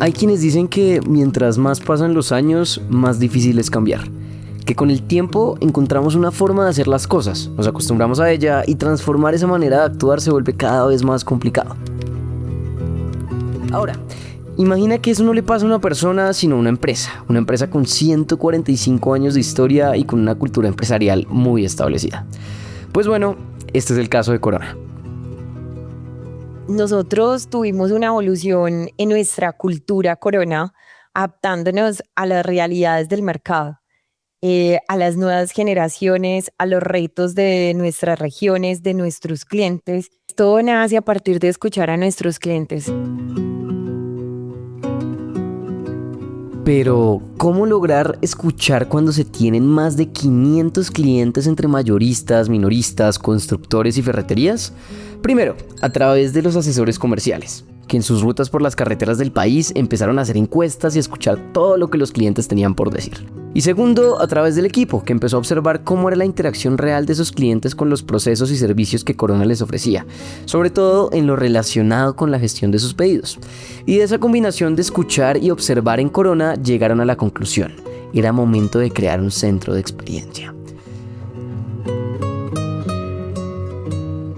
Hay quienes dicen que mientras más pasan los años, más difícil es cambiar. Que con el tiempo encontramos una forma de hacer las cosas, nos acostumbramos a ella y transformar esa manera de actuar se vuelve cada vez más complicado. Ahora, imagina que eso no le pasa a una persona, sino a una empresa con 145 años de historia y con una cultura empresarial muy establecida. Pues bueno, este es el caso de Corona. Nosotros tuvimos una evolución en nuestra cultura Corona, adaptándonos a las realidades del mercado, a las nuevas generaciones, a los retos de nuestras regiones, de nuestros clientes. Todo nace a partir de escuchar a nuestros clientes. Pero, ¿cómo lograr escuchar cuando se tienen más de 500 clientes entre mayoristas, minoristas, constructores y ferreterías? Primero, a través de los asesores comerciales, que en sus rutas por las carreteras del país empezaron a hacer encuestas y a escuchar todo lo que los clientes tenían por decir. Y segundo, a través del equipo, que empezó a observar cómo era la interacción real de esos clientes con los procesos y servicios que Corona les ofrecía, sobre todo en lo relacionado con la gestión de sus pedidos. Y de esa combinación de escuchar y observar en Corona llegaron a la conclusión: era momento de crear un centro de experiencia.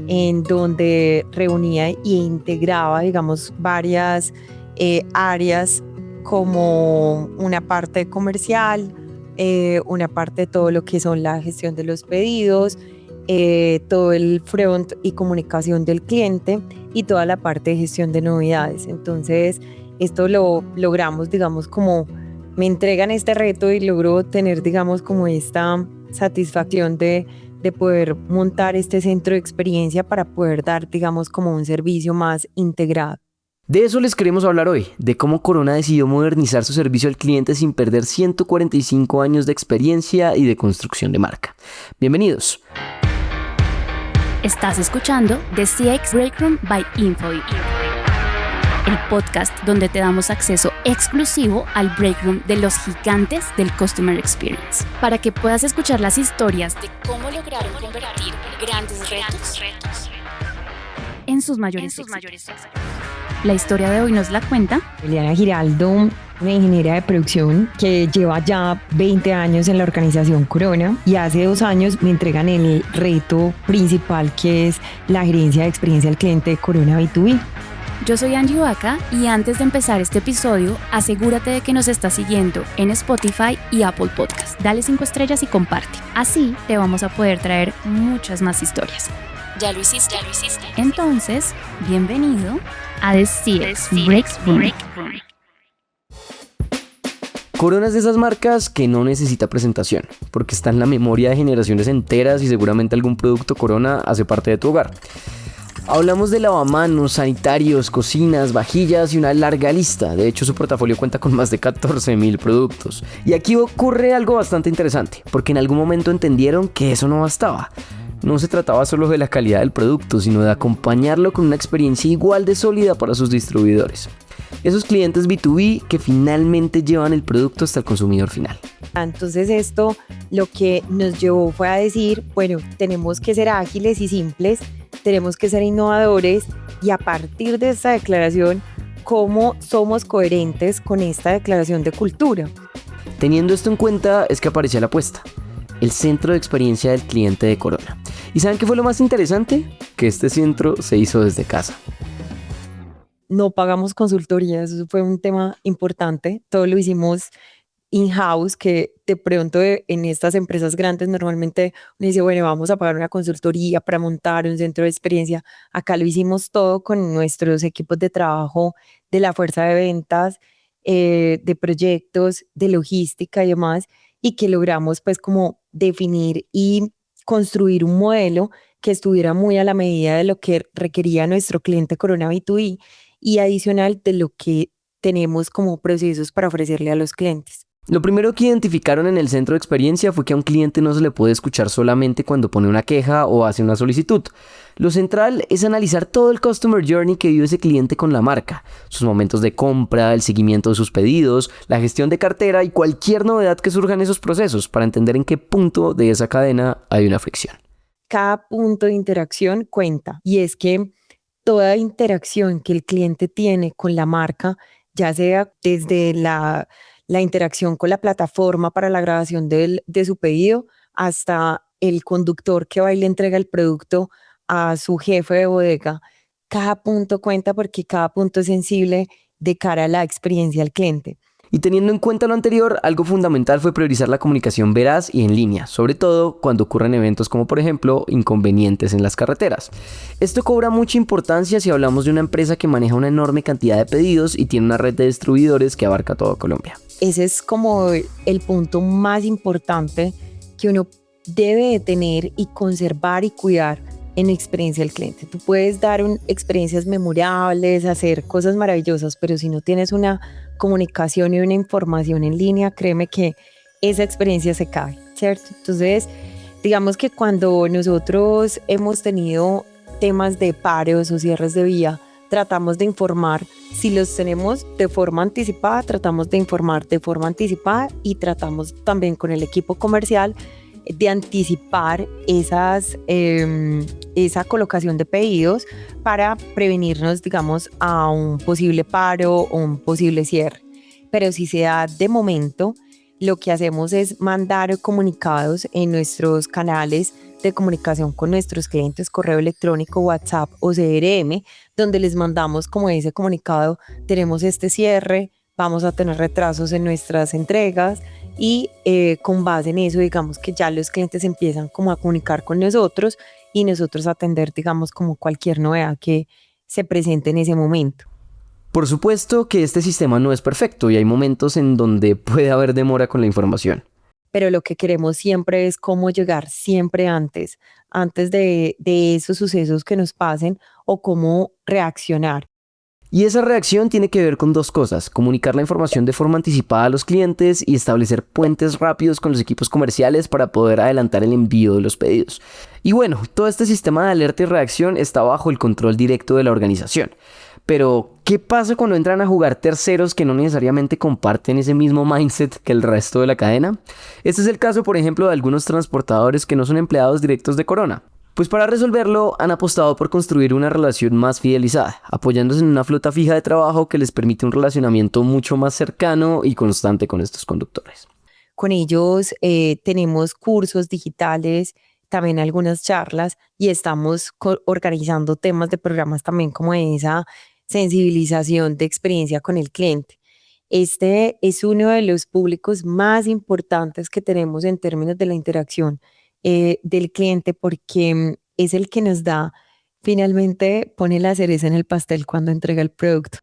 En donde reunía e integraba, digamos, varias áreas, como una parte comercial, una parte de todo lo que son la gestión de los pedidos, todo el front y comunicación del cliente y toda la parte de gestión de novedades. Entonces, esto lo logramos, digamos, como me entregan este reto y logro tener, digamos, como esta satisfacción de poder montar este centro de experiencia para poder dar, digamos, como un servicio más integrado. De eso les queremos hablar hoy, de cómo Corona decidió modernizar su servicio al cliente sin perder 145 años de experiencia y de construcción de marca. Bienvenidos. Estás escuchando The CX Breakroom by Infobip, el podcast donde te damos acceso exclusivo al breakroom de los gigantes del Customer Experience, para que puedas escuchar las historias de cómo lograron convertir grandes retos en sus mayores éxitos. La historia de hoy nos la cuenta Eliana Giraldo, una ingeniera de producción que lleva ya 20 años en la organización Corona, y hace 2 años me entregan el reto principal, que es la gerencia de experiencia al cliente de Corona B2B. Yo soy Angie Vaca y antes de empezar este episodio, asegúrate de que nos estás siguiendo en Spotify y Apple Podcast. Dale 5 estrellas y comparte. Así te vamos a poder traer muchas más historias. ¿Ya lo hiciste? Entonces, bienvenido a The CX Breakroom. Corona es de esas marcas que no necesita presentación, porque está en la memoria de generaciones enteras y seguramente algún producto Corona hace parte de tu hogar. Hablamos de lavamanos, sanitarios, cocinas, vajillas y una larga lista. De hecho, su portafolio cuenta con más de 14,000 productos. Y aquí ocurre algo bastante interesante, porque en algún momento entendieron que eso no bastaba. No se trataba solo de la calidad del producto, sino de acompañarlo con una experiencia igual de sólida para sus distribuidores. Esos clientes B2B que finalmente llevan el producto hasta el consumidor final. Entonces esto lo que nos llevó fue a decir, bueno, tenemos que ser ágiles y simples, tenemos que ser innovadores, y a partir de esta declaración, ¿cómo somos coherentes con esta declaración de cultura? Teniendo esto en cuenta es que aparecía la apuesta: el centro de experiencia del cliente de Corona. ¿Y saben qué fue lo más interesante? Que este centro se hizo desde casa. No pagamos consultoría, eso fue un tema importante. Todo lo hicimos in-house, que de pronto en estas empresas grandes normalmente uno dice, bueno, vamos a pagar una consultoría para montar un centro de experiencia. Acá lo hicimos todo con nuestros equipos de trabajo, de la fuerza de ventas, de proyectos, de logística y demás, y que logramos pues como definir y construir un modelo que estuviera muy a la medida de lo que requería nuestro cliente Corona B2B y adicional de lo que tenemos como procesos para ofrecerle a los clientes. Lo primero que identificaron en el centro de experiencia fue que a un cliente no se le puede escuchar solamente cuando pone una queja o hace una solicitud. Lo central es analizar todo el Customer Journey que vive ese cliente con la marca, sus momentos de compra, el seguimiento de sus pedidos, la gestión de cartera y cualquier novedad que surja en esos procesos, para entender en qué punto de esa cadena hay una fricción. cada punto de interacción cuenta. Y es que toda interacción que el cliente tiene con la marca, ya sea desde la interacción con la plataforma para la grabación de su pedido, hasta el conductor que va y le entrega el producto a su jefe de bodega, cada punto cuenta porque cada punto es sensible de cara a la experiencia del cliente. Y teniendo en cuenta lo anterior, algo fundamental fue priorizar la comunicación veraz y en línea, sobre todo cuando ocurren eventos como por ejemplo inconvenientes en las carreteras. Esto cobra mucha importancia si hablamos de una empresa que maneja una enorme cantidad de pedidos y tiene una red de distribuidores que abarca toda Colombia. Ese es como el punto más importante que uno debe de tener y conservar y cuidar en experiencia del cliente. Tú puedes dar experiencias memorables, hacer cosas maravillosas, pero si no tienes una comunicación y una información en línea, créeme que esa experiencia se cae, ¿cierto? Entonces, digamos que cuando nosotros hemos tenido temas de paros o cierres de vía, tratamos de informar. Si los tenemos de forma anticipada, tratamos de informar de forma anticipada y tratamos también con el equipo comercial de anticipar esa colocación de pedidos para prevenirnos, digamos, a un posible paro o un posible cierre. Pero si se da de momento, lo que hacemos es mandar comunicados en nuestros canales de comunicación con nuestros clientes, correo electrónico, WhatsApp o CRM, donde les mandamos como ese comunicado: tenemos este cierre, vamos a tener retrasos en nuestras entregas, y con base en eso, digamos que ya los clientes empiezan como a comunicar con nosotros y nosotros atender, digamos, como cualquier novedad que se presente en ese momento. Por supuesto que este sistema no es perfecto y hay momentos en donde puede haber demora con la información. Pero lo que queremos siempre es cómo llegar siempre antes de esos sucesos que nos pasen o cómo reaccionar. Y esa reacción tiene que ver con dos cosas: comunicar la información de forma anticipada a los clientes y establecer puentes rápidos con los equipos comerciales para poder adelantar el envío de los pedidos. Y bueno, todo este sistema de alerta y reacción está bajo el control directo de la organización. Pero, ¿qué pasa cuando entran a jugar terceros que no necesariamente comparten ese mismo mindset que el resto de la cadena? Este es el caso, por ejemplo, de algunos transportadores que no son empleados directos de Corona. Pues para resolverlo han apostado por construir una relación más fidelizada, apoyándose en una flota fija de trabajo que les permite un relacionamiento mucho más cercano y constante con estos conductores. Con ellos tenemos cursos digitales, también algunas charlas, y estamos organizando temas de programas también como esa sensibilización de experiencia con el cliente. Este es uno de los públicos más importantes que tenemos en términos de la interacción del cliente, porque es el que nos da, finalmente pone la cereza en el pastel cuando entrega el producto.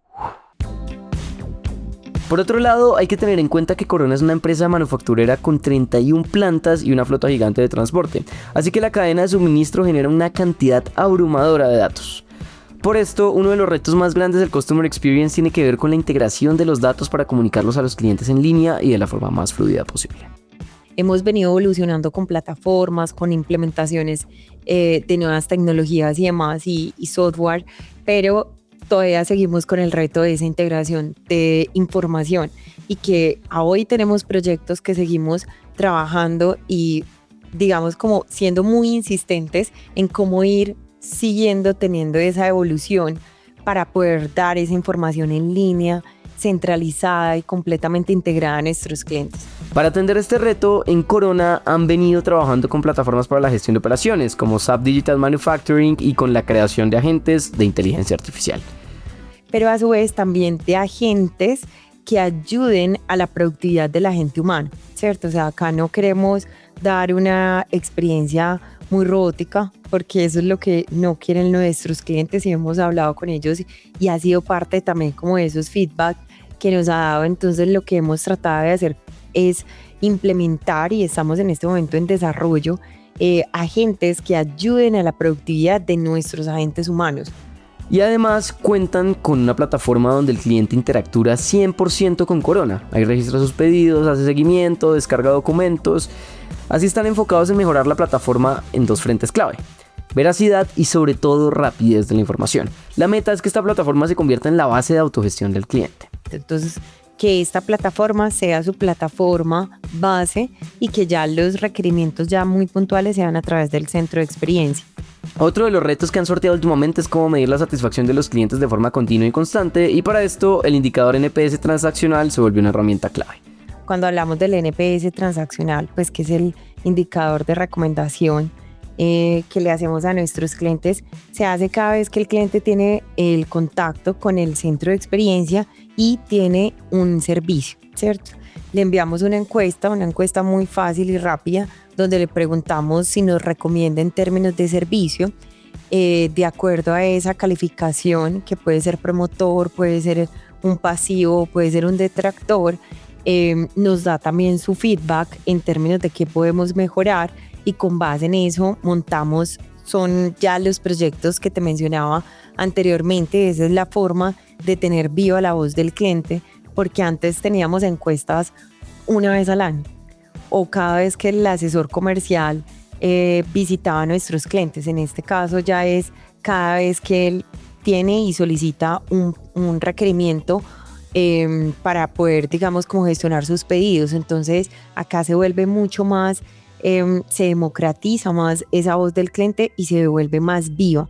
Por otro lado, hay que tener en cuenta que Corona es una empresa manufacturera con 31 plantas y una flota gigante de transporte, así que la cadena de suministro genera una cantidad abrumadora de datos. Por esto, uno de los retos más grandes del Customer Experience tiene que ver con la integración de los datos para comunicarlos a los clientes en línea y de la forma más fluida posible. Hemos venido evolucionando con plataformas, con implementaciones de nuevas tecnologías y demás y software, pero todavía seguimos con el reto de esa integración de información y que hoy tenemos proyectos que seguimos trabajando y, digamos, como siendo muy insistentes en cómo ir siguiendo teniendo esa evolución para poder dar esa información en línea, centralizada y completamente integrada a nuestros clientes. Para atender este reto, en Corona han venido trabajando con plataformas para la gestión de operaciones como SAP Digital Manufacturing y con la creación de agentes de inteligencia artificial. Pero a su vez también de agentes que ayuden a la productividad del agente humano, ¿cierto? O sea, acá no queremos dar una experiencia muy robótica, porque eso es lo que no quieren nuestros clientes y hemos hablado con ellos y ha sido parte también como de esos feedback que nos ha dado. Entonces lo que hemos tratado de hacer es implementar, y estamos en este momento en desarrollo, agentes que ayuden a la productividad de nuestros agentes humanos. Y además cuentan con una plataforma donde el cliente interactúa 100% con Corona. Ahí registra sus pedidos, hace seguimiento, descarga documentos. Así están enfocados en mejorar la plataforma en dos frentes clave: veracidad y sobre todo rapidez de la información. La meta es que esta plataforma se convierta en la base de autogestión del cliente. Entonces que esta plataforma sea su plataforma base y que ya los requerimientos ya muy puntuales sean a través del centro de experiencia. Otro de los retos que han sorteado últimamente es cómo medir la satisfacción de los clientes de forma continua y constante, y para esto el indicador NPS transaccional se volvió una herramienta clave. Cuando hablamos del NPS transaccional, pues que es el indicador de recomendación que le hacemos a nuestros clientes, se hace cada vez que el cliente tiene el contacto con el centro de experiencia y tiene un servicio, ¿cierto? Le enviamos una encuesta muy fácil y rápida, donde le preguntamos si nos recomienda en términos de servicio, de acuerdo a esa calificación, que puede ser promotor, puede ser un pasivo, puede ser un detractor. Nos da también su feedback en términos de qué podemos mejorar, y con base en eso montamos, son ya los proyectos que te mencionaba anteriormente. Esa es la forma de tener viva la voz del cliente, porque antes teníamos encuestas una vez al año o cada vez que el asesor comercial visitaba a nuestros clientes. En este caso ya es cada vez que él tiene y solicita un requerimiento para poder, digamos, como gestionar sus pedidos. Entonces acá se vuelve mucho más, se democratiza más esa voz del cliente y se vuelve más viva.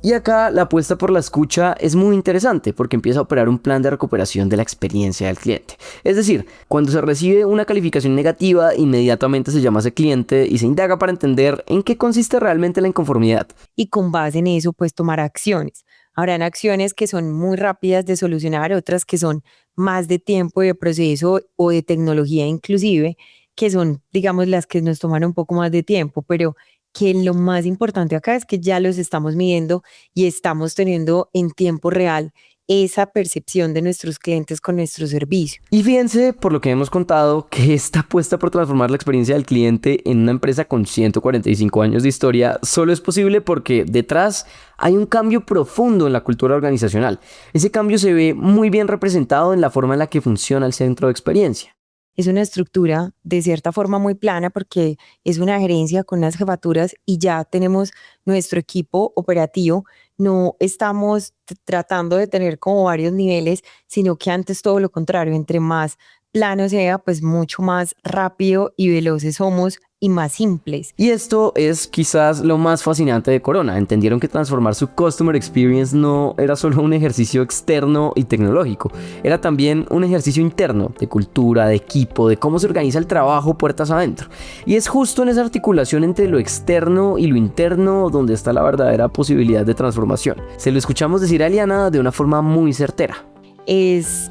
Y acá la apuesta por la escucha es muy interesante porque empieza a operar un plan de recuperación de la experiencia del cliente. Es decir, cuando se recibe una calificación negativa, inmediatamente se llama a ese cliente y se indaga para entender en qué consiste realmente la inconformidad. Y con base en eso, pues tomar acciones. Habrán acciones que son muy rápidas de solucionar, otras que son más de tiempo, de proceso o de tecnología inclusive, que son, digamos, las que nos toman un poco más de tiempo, pero que lo más importante acá es que ya los estamos midiendo y estamos teniendo en tiempo real esa percepción de nuestros clientes con nuestro servicio. Y fíjense, por lo que hemos contado, que esta apuesta por transformar la experiencia del cliente en una empresa con 145 años de historia solo es posible porque detrás hay un cambio profundo en la cultura organizacional. Ese cambio se ve muy bien representado en la forma en la que funciona el centro de experiencia. Es una estructura de cierta forma muy plana porque es una gerencia con unas jefaturas y ya tenemos nuestro equipo operativo. No estamos tratando de tener como varios niveles, sino que antes todo lo contrario, entre más plano sea, pues mucho más rápido y veloces somos y más simples. Y esto es quizás lo más fascinante de Corona. Entendieron que transformar su Customer Experience no era solo un ejercicio externo y tecnológico, era también un ejercicio interno, de cultura, de equipo, de cómo se organiza el trabajo puertas adentro. Y es justo en esa articulación entre lo externo y lo interno donde está la verdadera posibilidad de transformación. Se lo escuchamos decir a Eliana de una forma muy certera. Es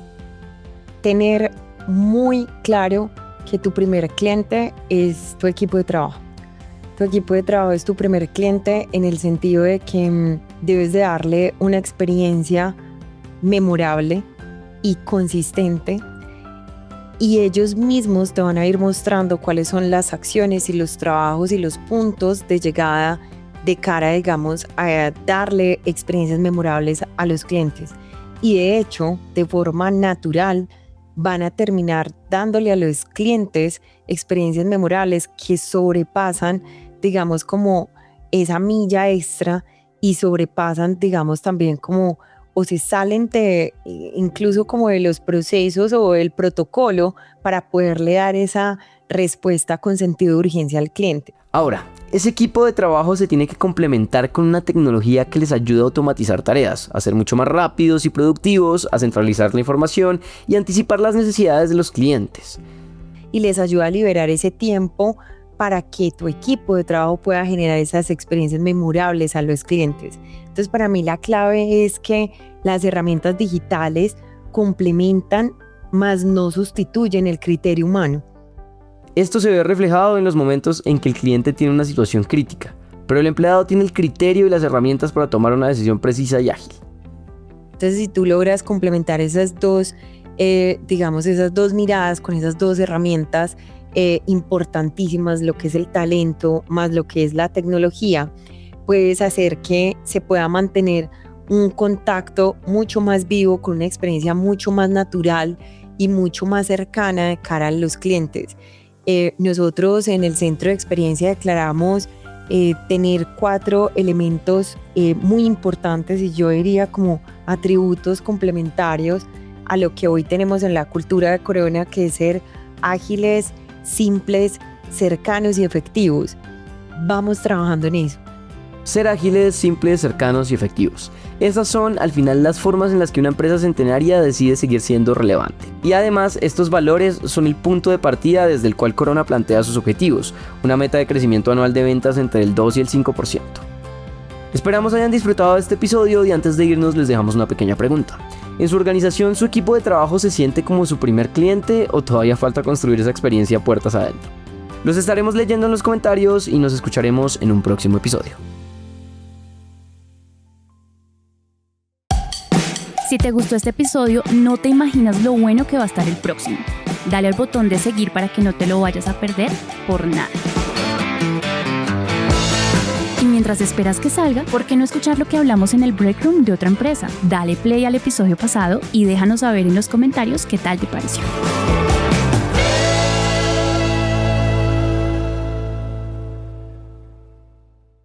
tener muy claro que tu primer cliente es tu equipo de trabajo. Tu equipo de trabajo es tu primer cliente en el sentido de que debes de darle una experiencia memorable y consistente, y ellos mismos te van a ir mostrando cuáles son las acciones y los trabajos y los puntos de llegada de cara, digamos, a darle experiencias memorables a los clientes. Y de hecho, de forma natural, van a terminar dándole a los clientes experiencias memorables que sobrepasan, digamos, como esa milla extra, y sobrepasan, digamos, también como, o se salen de, incluso como de los procesos o del protocolo para poderle dar esa respuesta con sentido de urgencia al cliente. Ahora, ese equipo de trabajo se tiene que complementar con una tecnología que les ayude a automatizar tareas, a ser mucho más rápidos y productivos, a centralizar la información y anticipar las necesidades de los clientes. Y les ayuda a liberar ese tiempo para que tu equipo de trabajo pueda generar esas experiencias memorables a los clientes. Entonces, para mí la clave es que las herramientas digitales complementan, mas no sustituyen el criterio humano. Esto se ve reflejado en los momentos en que el cliente tiene una situación crítica, pero el empleado tiene el criterio y las herramientas para tomar una decisión precisa y ágil. Entonces, si tú logras complementar esas dos, esas dos miradas con esas dos herramientas importantísimas, lo que es el talento más lo que es la tecnología, puedes hacer que se pueda mantener un contacto mucho más vivo, con una experiencia mucho más natural y mucho más cercana de cara a los clientes. Nosotros en el centro de experiencia declaramos tener 4 elementos muy importantes, y yo diría como atributos complementarios a lo que hoy tenemos en la cultura de Corona, que es ser ágiles, simples, cercanos y efectivos. Vamos trabajando en eso. Ser ágiles, simples, cercanos y efectivos. Esas son al final las formas en las que una empresa centenaria decide seguir siendo relevante. Y además, estos valores son el punto de partida desde el cual Corona plantea sus objetivos, una meta de crecimiento anual de ventas entre el 2 y el 5%. Esperamos hayan disfrutado de este episodio y antes de irnos les dejamos una pequeña pregunta. ¿En su organización su equipo de trabajo se siente como su primer cliente o todavía falta construir esa experiencia puertas adentro? Los estaremos leyendo en los comentarios y nos escucharemos en un próximo episodio. Si te gustó este episodio, no te imaginas lo bueno que va a estar el próximo. Dale al botón de seguir para que no te lo vayas a perder por nada. Y mientras esperas que salga, ¿por qué no escuchar lo que hablamos en el Break Room de otra empresa? Dale play al episodio pasado y déjanos saber en los comentarios qué tal te pareció.